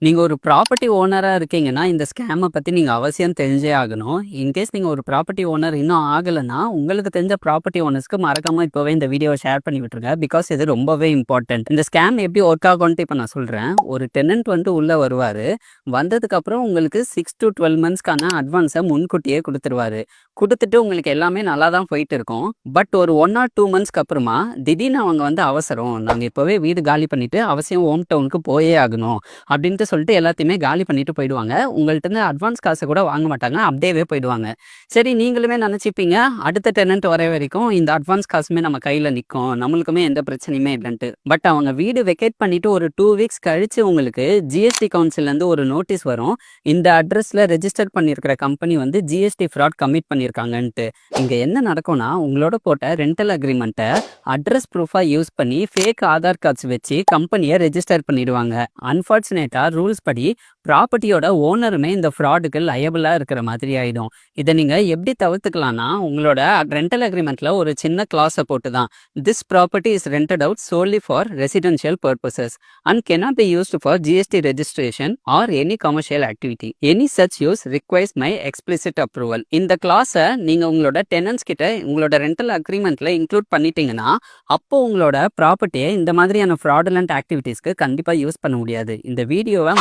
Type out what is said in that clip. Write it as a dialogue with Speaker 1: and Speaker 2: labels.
Speaker 1: நீங்க ஒரு ப்ராப்பர்ட்டி ஓனரா இருக்கீங்கன்னா, இந்த ஸ்கேம பத்தி நீங்க அவசியம் தெரிஞ்சே ஆகணும். இன்கேஸ் நீங்க ஒரு ப்ராப்பர்ட்டி ஓனர் இன்னும் ஆகலன்னா, உங்களுக்கு தெரிஞ்ச ப்ராப்பர்ட்டி ஓனர்ஸ்க்கு மறக்காம இப்பவே இந்த வீடியோவ ஷேர் பண்ணி விட்டுருங்க. பிகாஸ் இது ரொம்பவே இம்பார்ட்டன்ட். இந்த ஸ்கேம் எப்படி ஒர்க் ஆகும்ன்ட்டு இப்ப நான் சொல்றேன். ஒரு டெனன்ட் வந்து உள்ள வருவாரு. வந்ததுக்கப்புறம் உங்களுக்கு 6 to 12 மந்த்ஸ்க்கான அட்வான்ஸ முன்கூட்டியே குடுத்துருவாரு. குடுத்துட்டு உங்களுக்கு எல்லாமே நல்லா தான் போயிட்டு இருக்கும். பட் ஒரு 1 ஆர் 2 மந்த்ஸ்க்கு அப்புறமா திடீர்னு அவங்க வந்து அவசரம். நாங்க இப்பவே வீடு காலி பண்ணிட்டு அவசியம் ஹோம் டவுனுக்கு போயே ஆகணும். அப்படின்ட்டு சொல்லிட்டு எல்லாத்தையுமே காலி பண்ணிட்டு போயிடுவாங்க. உங்கள்ட்ட இருந்து அட்வான்ஸ் காசு கூட வாங்க மாட்டாங்க. அப்படியே போயிடுவாங்க. சரி நீங்களுமே நினைச்சுப்பீங்க, அடுத்த டெனன்ட் வர வரைக்கும் இந்த அட்வான்ஸ் காசுமே நம்ம கையில நிக்கும். நம்மளுக்குமே எந்த பிரச்சனையுமே இல்லன்ட்டு. பட் அவங்க வீடு வெக்கேட் பண்ணிட்டு ஒரு 2 வீக்ஸ் கழிச்சு உங்களுக்கு ஜிஎஸ்டி கவுன்சில்ல இருந்து ஒரு நோட்டீஸ் வரும். இந்த அட்ரஸ்ல ரெஜிஸ்டர் பண்ணியிருக்கிற கம்பெனி வந்து ஜிஎஸ்டி ஃப்ராட் கமிட் பண்ணியிருக்காங்கன்ட்டு. இங்க என்ன நடக்கும்னா, உங்களோட போட்ட ரெண்டல் அக்ரிமெண்ட்டை அட்ரஸ் ப்ரூஃபா யூஸ் பண்ணி ஃபேக் ஆதார் கார்ட்ஸ் வச்சு கம்பெனியை ரெஜிஸ்டர் பண்ணிடுவாங்க. அன்ஃபார்ச்சுனேட்டா ரூல்ஸ் படி ப்ராப்பர்ட்டியோட ஓனருமே இந்த ஃப்ராடுக்கு லயபிளா இருக்கிற மாதிரி ஆயிடும். இதை நீங்க எப்படி தவிர்த்துக்கலாம்னா, உங்களோட ரெண்டல் அக்ரிமெண்ட்ல ஒரு சின்ன கிளாஸை போட்டு தான், this property is rented out solely for residential purposes and cannot be used for GST registration or any commercial activity. Any such use requires my explicit approval. இந்த கிளாஸை நீங்க உங்களோட டெனன்ட்ஸ் கிட்ட உங்களோட ரெண்டல் அக்ரிமெண்ட்ல இன்க்ளூட் பண்ணிட்டீங்கன்னா, அப்போ உங்களோட ப்ராப்பர்ட்டியை இந்த மாதிரியான ஃப்ராடுலண்ட் ஆக்டிவிட்டீஸ்க்கு கண்டிப்பா யூஸ் பண்ண முடியாது. இந்த வீடியோவை